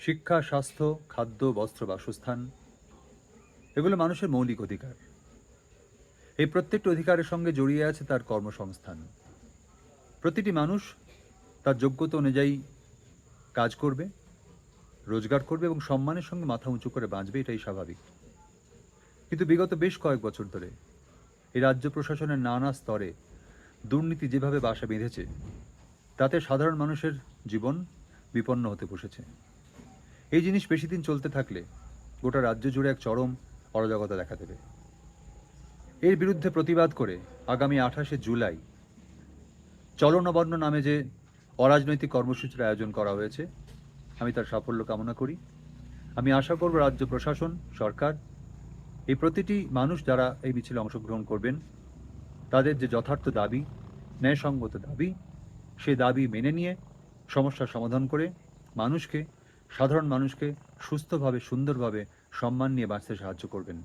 শিক্ষা, স্বাস্থ্য, খাদ্য, বস্ত্র, বাসস্থান এগুলো মানুষের মৌলিক অধিকার। এই প্রত্যেকটি অধিকারের সঙ্গে জড়িয়ে আছে তার কর্মসংস্থান। প্রতিটি মানুষ তার যোগ্যতা অনুযায়ী কাজ করবে, রোজগার করবে এবং সম্মানের সঙ্গে মাথা উঁচু করে বাঁচবে, এটাই স্বাভাবিক। কিন্তু বিগত বেশ কয়েক বছর ধরে এই রাজ্য প্রশাসনের নানা স্তরে দুর্নীতি যেভাবে বাসা বেঁধেছে, তাতে সাধারণ মানুষের জীবন বিপন্ন হতে বসেছে। এই জিনিস বেশিদিন চলতে থাকলে গোটা রাজ্য জুড়ে এক চরম অরাজকতা দেখা দেবে। এর বিরুদ্ধে প্রতিবাদ করে আগামী 28শে জুলাই চলো নবান্ন নামে যে অরাজনৈতিক কর্মসূচির আয়োজন করা হয়েছে, আমি তার সাফল্য কামনা করি। আমি আশা করব রাজ্য প্রশাসন, সরকার, এই প্রতিটি মানুষ যারা এই মিছিলে অংশগ্রহণ করবেন, তাদের যে যথার্থ দাবি, ন্যায়সঙ্গত দাবি, সেই দাবি মেনে নিয়ে সমস্যার সমাধান করে মানুষকে, সাধারণ মানুষকে সুস্থভাবে, সুন্দরভাবে, সম্মান নিয়ে বাঁচতে সাহায্য করবেন।